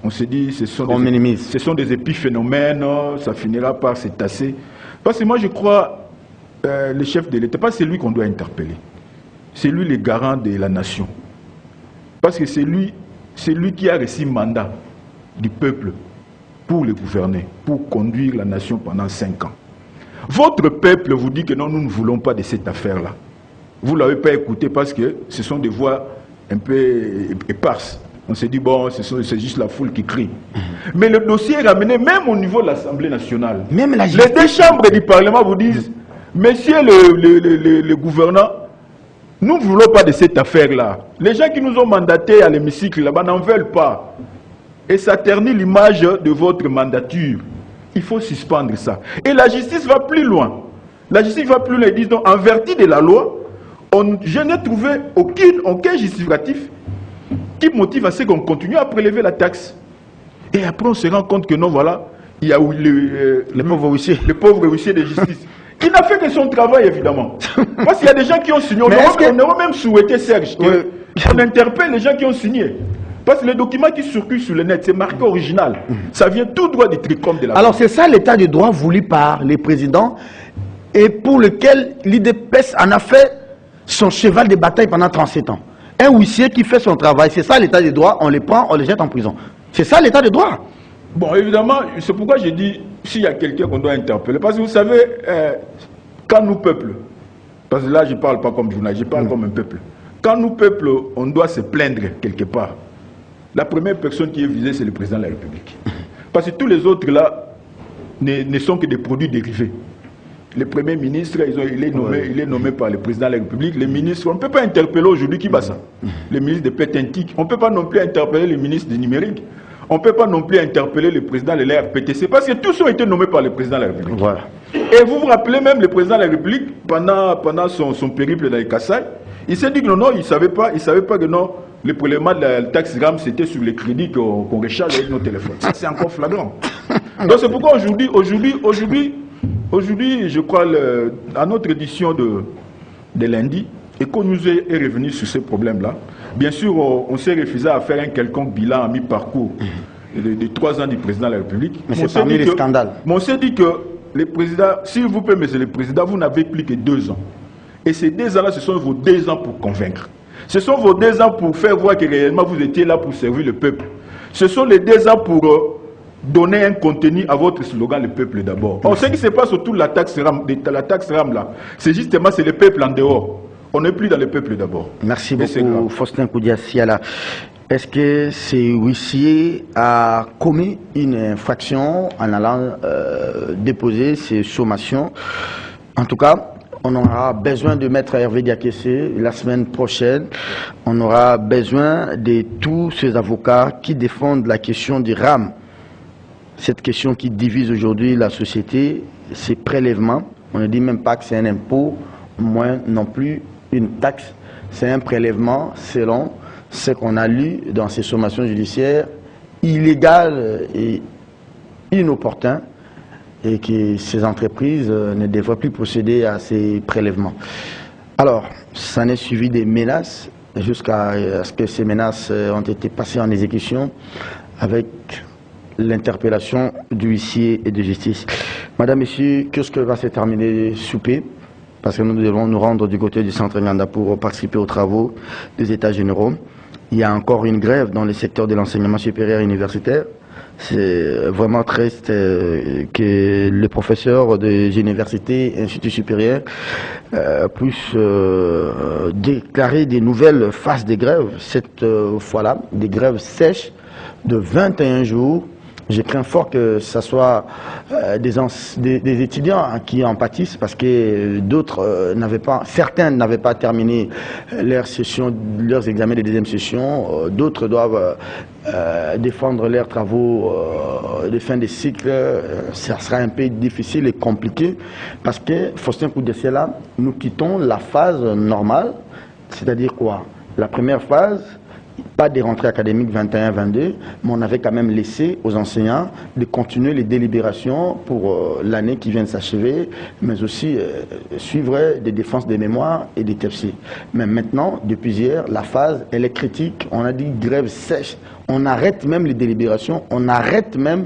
On se dit, ce sont des épiphénomènes, ça finira par se tasser. Parce que moi, je crois, le chef de l'État, pas c'est lui qu'on doit interpeller. C'est lui le garant de la nation. Parce que c'est lui qui a reçu mandat du peuple pour le gouverner, pour conduire la nation pendant 5 ans. Votre peuple vous dit que non, nous ne voulons pas de cette affaire-là. Vous ne l'avez pas écouté parce que ce sont des voix un peu éparses. On s'est dit, bon, c'est juste la foule qui crie. Mais le dossier est ramené même au niveau de l'Assemblée nationale. Même la Les 2 chambres du Parlement vous disent, messieurs le gouverneur, nous ne voulons pas de cette affaire-là. Les gens qui nous ont mandatés à l'hémicycle là-bas n'en veulent pas. et ça ternit l'image de votre mandature. Il faut suspendre ça. Et la justice va plus loin. La justice va plus loin. Ils disent donc, en vertu de la loi, je n'ai trouvé aucun justificatif qui motive à ce qu'on continue à prélever la taxe. Et après, on se rend compte que non, voilà, il y a le pauvre huissier de justice. Il n'a fait que son travail, évidemment. Parce qu'il y a des gens qui ont signé. On aurait même souhaité, Serge, qu'on interpelle les gens qui ont signé. Parce que les documents qui circulent sur le net, c'est marqué original. Ça vient tout droit du TRICOM de la Alors c'est ça l'état de droit voulu par les présidents et pour lequel l'IDPS en a fait son cheval de bataille pendant 37 ans. Un huissier qui fait son travail, c'est ça l'état de droit, on les prend, on les jette en prison. C'est ça l'état de droit. Bon, évidemment, c'est pourquoi j'ai dit, s'il y a quelqu'un qu'on doit interpeller, parce que vous savez, quand nous, peuple, parce que là je ne parle pas comme journaliste, je parle comme un peuple, quand nous, peuple, on doit se plaindre quelque part, la première personne qui est visée, c'est le président de la République. Parce que tous les autres là ne sont que des produits dérivés. Le Premier ministre, il est nommé par le président de la République. Les ministres, on ne peut pas interpeller aujourd'hui qui bat ça. Le ministre de Pétentique, on ne peut pas non plus interpeller le ministre du numérique. On ne peut pas non plus interpeller le président de l'RPTC parce que tous ont été nommés par le président de la République. Voilà. Et vous vous rappelez même le président de la République, pendant son périple dans les Kassai, il s'est dit que non, il ne savait pas que non, le prélèvement de la taxe RAM, c'était sur les crédits qu'on recharge avec nos téléphones. Ça, c'est encore flagrant. Donc c'est pourquoi aujourd'hui, je crois, à notre édition de lundi, ECHO nous est revenu sur ces problèmes-là. Bien sûr, on s'est refusé à faire un quelconque bilan à mi-parcours de 3 ans du président de la République. Mais c'est parmi les scandales. Mais on s'est dit que le président, s'il vous plaît, monsieur le président, vous n'avez plus que 2 ans. Et ces 2 ans-là, ce sont vos 2 ans pour convaincre. Ce sont vos 2 ans pour faire voir que réellement vous étiez là pour servir le peuple. Ce sont les 2 ans pour donner un contenu à votre slogan, le peuple d'abord. On sait ce qui se passe autour de la taxe RAM là. C'est justement, c'est le peuple en dehors. On n'est plus dans le peuple d'abord. Merci beaucoup, Faustin Koudia-Siala. Est-ce que ce huissier a commis une infraction en allant déposer ses sommations? En tout cas, on aura besoin de Maître Hervé Diakessé la semaine prochaine. On aura besoin de tous ces avocats qui défendent la question du RAM. Cette question qui divise aujourd'hui la société, ces prélèvements. On ne dit même pas que c'est un impôt, moins non plus une taxe. C'est un prélèvement selon ce qu'on a lu dans ces sommations judiciaires, illégal et inopportun, et que ces entreprises ne devraient plus procéder à ces prélèvements. Alors, ça n'est suivi des menaces, jusqu'à ce que ces menaces ont été passées en exécution avec l'interpellation du huissier et de justice. Madame, Messieurs, qu'est-ce que va se terminer souper? Parce que nous devons nous rendre du côté du centre Nganda pour participer aux travaux des États généraux. Il y a encore une grève dans le secteur de l'enseignement supérieur et universitaire. C'est vraiment triste que les professeurs des universités et instituts supérieurs puissent déclarer des nouvelles phases de grève. Cette fois-là, des grèves sèches de 21 jours. Je crains fort que ce soit des étudiants qui en pâtissent parce que d'autres certains n'avaient pas terminé leurs examens de deuxième session, d'autres doivent défendre leurs travaux de fin de cycle. Ça sera un peu difficile et compliqué parce que, Faustin Koudia-Siala, nous quittons la phase normale, c'est-à-dire quoi? La première phase, pas des rentrées académiques 21-22, mais on avait quand même laissé aux enseignants de continuer les délibérations pour l'année qui vient de s'achever, mais aussi suivre des défenses des mémoires et des TFC. Mais maintenant, depuis hier, la phase, elle est critique. On a dit grève sèche. On arrête même les délibérations, on arrête même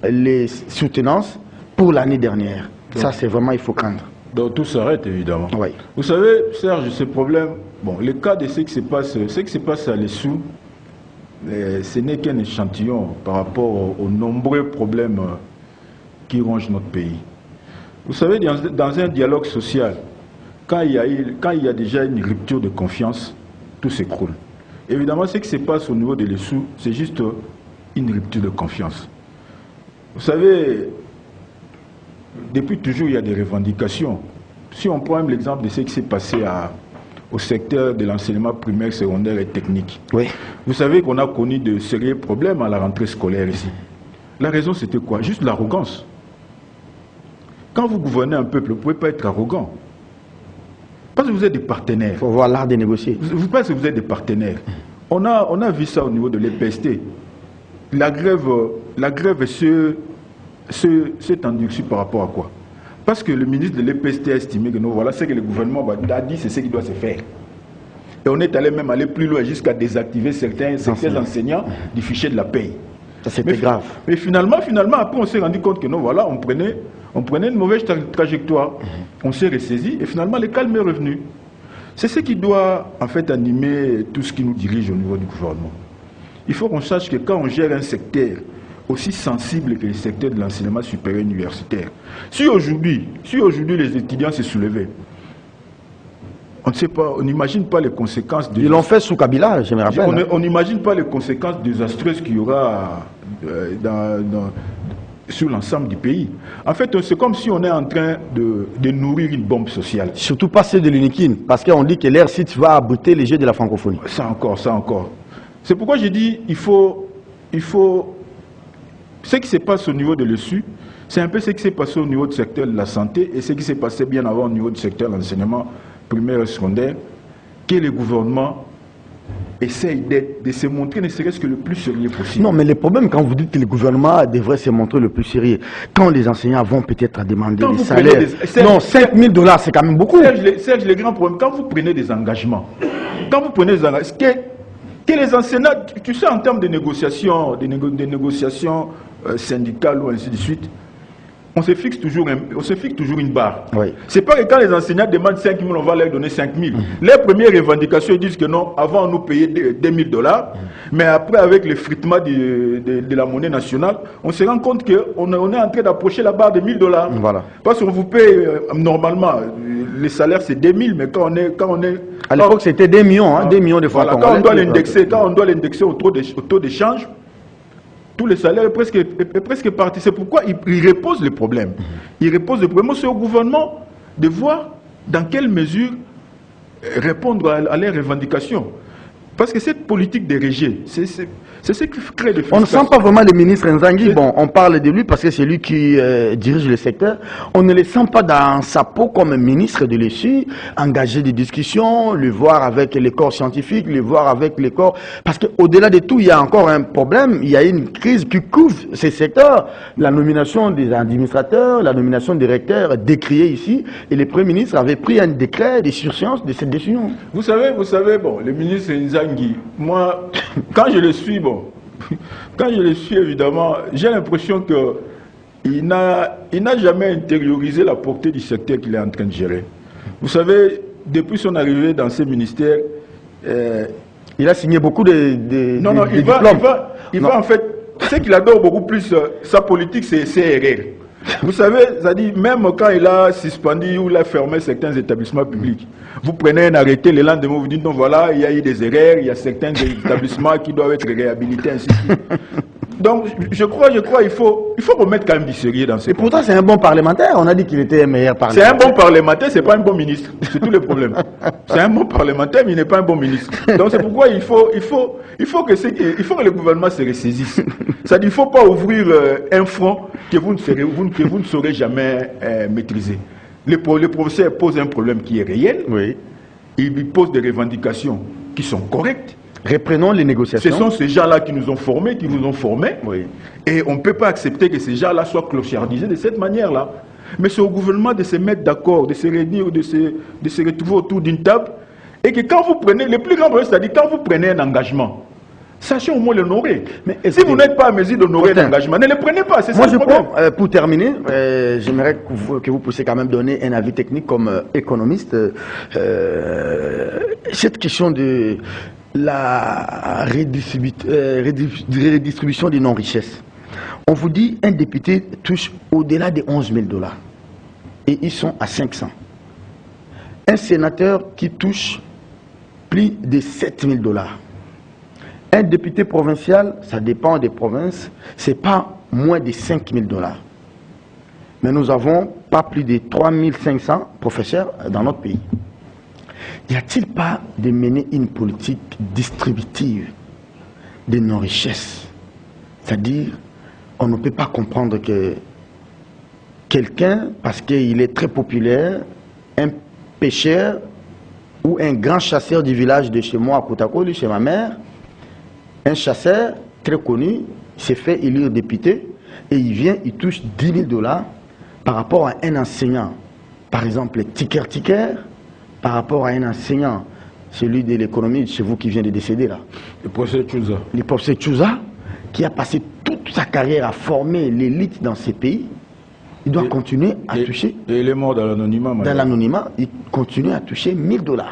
les soutenances pour l'année dernière. Donc, ça, c'est vraiment, il faut craindre. Donc tout s'arrête évidemment. Oui. Vous savez, Serge, ce problème, bon, le cas de ce qui se passe à l'ESSOU, ce n'est qu'un échantillon par rapport aux nombreux problèmes qui rongent notre pays. Vous savez, dans un dialogue social, quand il y a déjà une rupture de confiance, tout s'écroule. Évidemment, ce qui se passe au niveau de l'ESSOU, c'est juste une rupture de confiance. Vous savez, depuis toujours, il y a des revendications. Si on prend même l'exemple de ce qui s'est passé au secteur de l'enseignement primaire, secondaire et technique. Oui. Vous savez qu'on a connu de sérieux problèmes à la rentrée scolaire ici. La raison, c'était quoi? Juste l'arrogance. Quand vous gouvernez un peuple, vous ne pouvez pas être arrogant. Parce que vous êtes des partenaires. Il faut voir l'art de négocier. Vous pensez que vous êtes des partenaires. On a vu ça au niveau de l'EPST. La grève s'est endurcie par rapport à quoi? Parce que le ministre de l'EPST a estimé que non, voilà ce que le gouvernement a dit, c'est ce qui doit se faire. Et on est allé même aller plus loin jusqu'à désactiver certains enseignants du fichier de la paye. Ça, c'était grave. Mais finalement, après, on s'est rendu compte que non, voilà, on prenait une mauvaise trajectoire. On s'est ressaisi et finalement, le calme est revenu. C'est ce qui doit, en fait, animer tout ce qui nous dirige au niveau du gouvernement. Il faut qu'on sache que quand on gère un secteur aussi sensible que le secteur de l'enseignement supérieur universitaire, si aujourd'hui les étudiants se soulevaient, on ne sait pas, on n'imagine pas les conséquences. Ils l'ont fait sous Kabila, je me rappelle. On n'imagine pas les conséquences désastreuses qu'il y aura sur l'ensemble du pays. En fait, c'est comme si on est en train de nourrir une bombe sociale. Surtout pas ceux de l'UNIKIN, parce qu'on dit que leur site va abriter les Jeux de la francophonie. Ça encore. C'est pourquoi j'ai dit, il faut... Ce qui se passe au niveau de l'ESU, c'est un peu ce qui s'est passé au niveau du secteur de la santé et ce qui s'est passé bien avant au niveau du secteur de l'enseignement primaire et secondaire, que le gouvernement essaye de se montrer ne serait-ce que le plus sérieux possible. Non, mais le problème, quand vous dites que le gouvernement devrait se montrer le plus sérieux, quand les enseignants vont peut-être demander des salaires... Non, 5 000 $, c'est quand même beaucoup. Serge, le grand problème, quand vous prenez des engagements, que les enseignants, tu sais, en termes de négociations, syndicales ou ainsi de suite, on se fixe toujours une barre. Oui. C'est pas que quand les enseignants demandent 5 000, on va leur donner 5 000. Les premières revendications, ils disent que non, avant on nous payait 2 000 $, mais après avec l'effritement de la monnaie nationale, on se rend compte qu'on est en train d'approcher la barre de 1 000 $. Voilà. Parce qu'on vous paye, normalement, les salaires c'est 2 000, mais quand on est... À l'époque c'était 2 millions, 2 millions de francs. Voilà, quand on doit l'indexer au taux d'échange, tous les salaires est presque parti. C'est pourquoi il repose le problème. Il repose le problème. C'est au gouvernement de voir dans quelle mesure répondre à leurs revendications. Parce que cette politique de rejet, c'est ce qui crée des frustrations. On ne sent pas vraiment le ministre Nzangi. Bon, on parle de lui parce que c'est lui qui dirige le secteur. On ne le sent pas dans sa peau comme ministre de l'ESU, engager des discussions, le voir avec les corps scientifiques, le voir avec les corps... Parce qu'au-delà de tout, il y a encore un problème. Il y a une crise qui couvre ces secteurs. La nomination des administrateurs, la nomination des recteurs décriée ici. Et le Premier ministre avait pris un décret de surséance de cette décision. Vous savez, bon, le ministre Nzangi, moi, quand je le suis, évidemment, j'ai l'impression qu'il n'a jamais intériorisé la portée du secteur qu'il est en train de gérer. Vous savez, depuis son arrivée dans ce ministère... il a signé beaucoup de diplômes. Il va en fait... Ce qu'il adore beaucoup plus, sa politique, c'est CRR. Vous savez, c'est-à-dire, même quand il a suspendu ou il a fermé certains établissements publics, vous prenez un arrêté, le lendemain, vous dites, non, voilà, il y a eu des erreurs, il y a certains établissements qui doivent être réhabilités, ainsi de suite. Donc, je crois, il faut remettre quand même du sérieux dans ce. Et pourtant, c'est un bon parlementaire. On a dit qu'il était un meilleur parlementaire. C'est un bon parlementaire, c'est pas un bon ministre. C'est tout le problème. C'est un bon parlementaire, mais il n'est pas un bon ministre. Donc, c'est pourquoi il faut que le gouvernement se ressaisisse. C'est-à-dire, il ne faut pas ouvrir un front que vous ne saurez jamais maîtriser. Le professeur pose un problème qui est réel. Oui. Il pose des revendications qui sont correctes. Reprenons les négociations. Ce sont ces gens-là qui nous ont formés, Oui. Et on ne peut pas accepter que ces gens-là soient clochardisés de cette manière-là. Mais c'est au gouvernement de se mettre d'accord, de se réunir, de se retrouver autour d'une table. Et que quand vous prenez, le plus grand problème, c'est-à-dire quand vous prenez un engagement, sachez au moins l'honorer. Mais si vous n'êtes pas à mesure d'honorer l'engagement, ne le prenez pas. C'est ça le problème. Pour terminer, j'aimerais que vous puissiez quand même donner un avis technique comme économiste. Cette question de la redistribution des non-richesses. On vous dit un député touche au-delà de 11 000 $. Et ils sont à 500. Un sénateur qui touche plus de 7 000 $. Un député provincial, ça dépend des provinces, c'est pas moins de 5 000 $. Mais nous avons pas plus de 3 500 professeurs dans notre pays. Y a-t-il pas de mener une politique distributive de nos richesses? C'est-à-dire, on ne peut pas comprendre que quelqu'un, parce qu'il est très populaire, un pêcheur ou un grand chasseur du village de chez moi à Kotakoli, chez ma mère, un chasseur très connu, il s'est fait élire député et il vient, il touche 10 000 $ par rapport à un enseignant. Par exemple, Ticker, par rapport à un enseignant, celui de l'économie chez vous qui vient de décéder là. Le professeur Tchouza. Le professeur Tchouza, qui a passé toute sa carrière à former l'élite dans ces pays, il doit continuer à toucher. Et il est mort dans l'anonymat. Dans l'anonymat, il continue à toucher 1 000 $.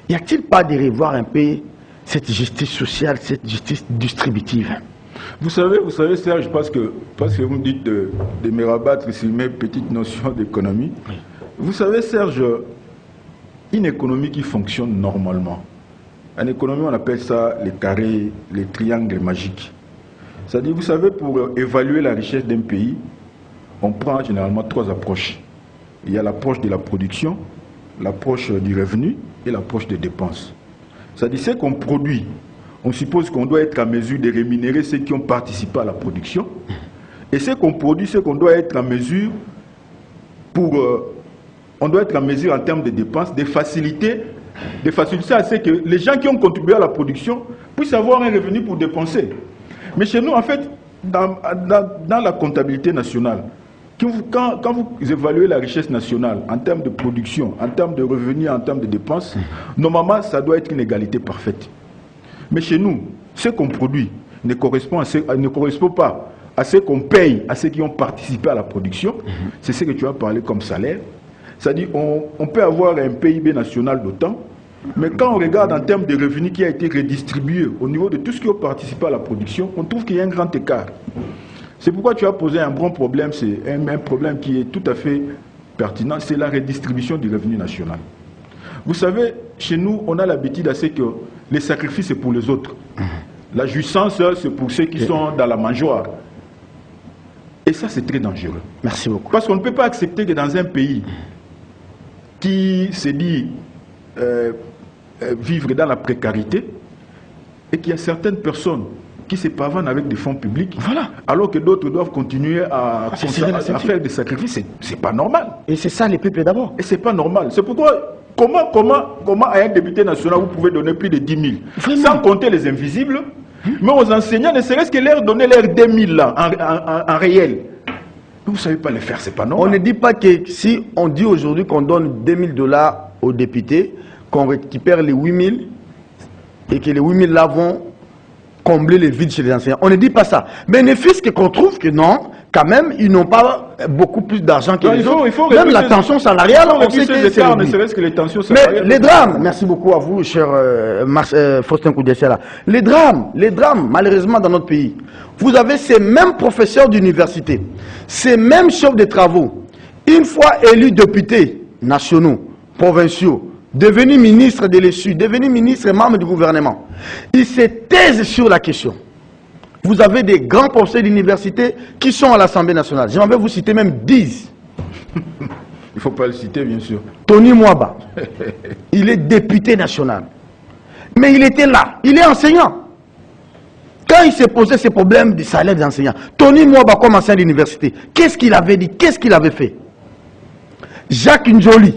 Y a-t-il pas de revoir un peu cette justice sociale, cette justice distributive? Vous savez, Serge, parce que vous me dites de me rabattre sur mes petites notions d'économie. Oui. Vous savez, Serge, une économie qui fonctionne normalement, en économie, on appelle ça les carrés, les triangles magiques. C'est-à-dire, vous savez, pour évaluer la richesse d'un pays, on prend généralement 3 approches. Il y a l'approche de la production, l'approche du revenu et l'approche des dépenses. C'est-à-dire, ce qu'on produit, on suppose qu'on doit être en mesure de rémunérer ceux qui ont participé à la production. Et ce qu'on produit, c'est qu'on doit être en mesure on doit être en mesure en termes de dépenses, de faciliter à ce que les gens qui ont contribué à la production puissent avoir un revenu pour dépenser. Mais chez nous, en fait, dans la comptabilité nationale, quand vous évaluez la richesse nationale en termes de production, en termes de revenus, en termes de dépenses, normalement, ça doit être une égalité parfaite. Mais chez nous, ce qu'on produit ne correspond pas à ce qu'on paye à ceux qui ont participé à la production. C'est ce que tu as parlé comme salaire. C'est-à-dire on peut avoir un PIB national d'autant, mais quand on regarde en termes de revenus qui a été redistribué au niveau de tout ce qui a participé à la production, on trouve qu'il y a un grand écart. C'est pourquoi tu as posé un bon problème, c'est un problème qui est tout à fait pertinent, c'est la redistribution du revenu national. Vous savez, chez nous, on a l'habitude à ce que les sacrifices, c'est pour les autres. La jouissance, c'est pour ceux qui sont dans la mangeoire. Et ça, c'est très dangereux. Merci beaucoup. Parce qu'on ne peut pas accepter que dans un pays qui se dit vivre dans la précarité et qu'il y a certaines personnes qui se pavanent avec des fonds publics, voilà, alors que d'autres doivent continuer à faire des sacrifices, c'est pas normal. Et c'est ça les peuples d'abord. Et c'est pas normal. C'est pourquoi, comment à un député national vous pouvez donner plus de 10 000 sans compter les invisibles, mais aux enseignants, ne serait-ce que leur donner leurs 2 000 là, en réel. Vous ne savez pas le faire, c'est pas normal. On ne dit pas que si on dit aujourd'hui qu'on donne 2 000 $ aux députés, qu'on récupère les 8 000 et que les 8 000 là vont combler les vides chez les enseignants. On ne dit pas ça. Mais ne fût-ce qu'on trouve que non, quand même, ils n'ont pas beaucoup plus d'argent que les autres. Même la tension salariale, on sait que c'est ne serait-ce que les tensions salariales. Mais les drames, merci beaucoup à vous, cher Faustin Koudessiala. Les drames, malheureusement, dans notre pays, vous avez ces mêmes professeurs d'université, ces mêmes chefs de travaux, une fois élus députés nationaux, provinciaux, devenus ministres de l'ESU, devenus ministres et membres du gouvernement, ils se taisent sur la question. Vous avez des grands professeurs d'université qui sont à l'Assemblée nationale. J'aimerais vous citer même 10. Il ne faut pas le citer, bien sûr. Tony Mwaba, il est député national. Mais il était là, il est enseignant. Quand il s'est posé ces problèmes du salaire des enseignants, Tony Mwaba, comme enseignant d'université, qu'est-ce qu'il avait dit, qu'est-ce qu'il avait fait? Jacques Njoli,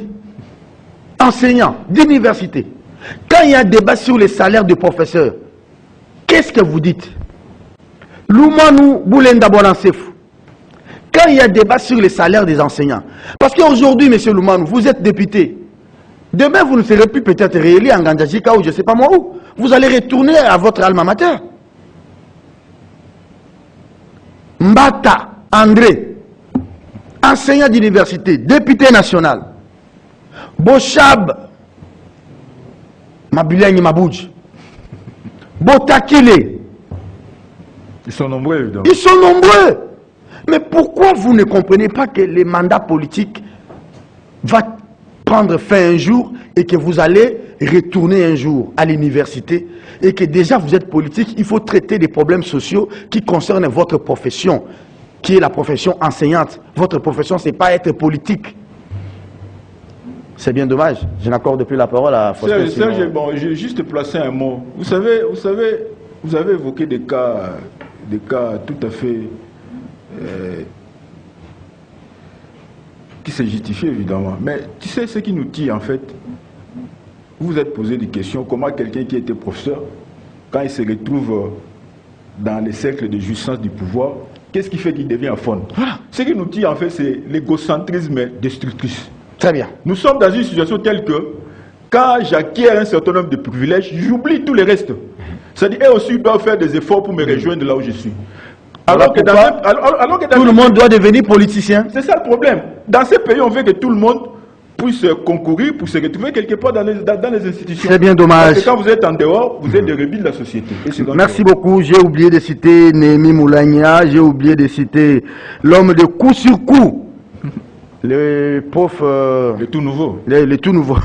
enseignant d'université, quand il y a un débat sur les salaires des professeurs, qu'est-ce que vous dites? Loumanou Boulenda Bonansefou, quand il y a débat sur les salaires des enseignants, parce qu'aujourd'hui, M. Loumanou, vous êtes député, demain vous ne serez plus peut-être réélu en Gandajika ou je ne sais pas moi où, vous allez retourner à votre alma mater. Mbata André, enseignant d'université, député national. Bochab Mabuliani Mabouj, Botakile. Ils sont nombreux, évidemment. Ils sont nombreux. Mais pourquoi vous ne comprenez pas que le mandat politique va prendre fin un jour et que vous allez retourner un jour à l'université et que déjà vous êtes politique, il faut traiter des problèmes sociaux qui concernent votre profession, qui est la profession enseignante. Votre profession, ce n'est pas être politique. C'est bien dommage. Je n'accorde plus la parole à Faustin. Serge, bon, j'ai juste placé un mot. Vous avez évoqué des cas tout à fait qui se justifient évidemment. Mais tu sais ce qui nous tire en fait. Vous vous êtes posé des questions. Comment quelqu'un qui était professeur, quand il se retrouve dans les cercles de jouissance du pouvoir, qu'est-ce qui fait qu'il devient un fond? Voilà. Ce qui nous tire en fait, c'est l'égocentrisme destructrice. Très bien. Nous sommes dans une situation telle que quand j'acquiers un certain nombre de privilèges, j'oublie tout le reste. C'est-à-dire, eux aussi doivent faire des efforts pour me rejoindre là où je suis. Alors que dans tout le monde doit devenir politicien. C'est ça le problème. Dans ces pays, on veut que tout le monde puisse concourir pour se retrouver quelque part dans les institutions. C'est bien dommage. Parce que quand vous êtes en dehors, vous êtes des rebelles de la société. Merci beaucoup. J'ai oublié de citer Némi Moulania, j'ai oublié de citer l'homme de coup sur coup. Le prof... le tout nouveau. Le tout nouveau.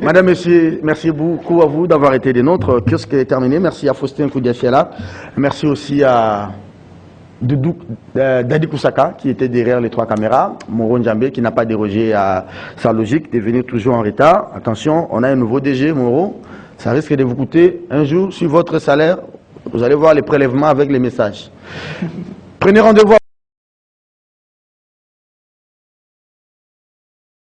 Madame, Monsieur, merci beaucoup à vous d'avoir été des nôtres. Kiosque est terminé. Merci à Faustin Koudiachiala. Merci aussi à Dadi Koussaka qui était derrière les 3 caméras. Moro Njambé qui n'a pas dérogé à sa logique de venir toujours en retard. Attention, on a un nouveau DG, Moro. Ça risque de vous coûter un jour sur votre salaire. Vous allez voir les prélèvements avec les messages. Prenez rendez-vous.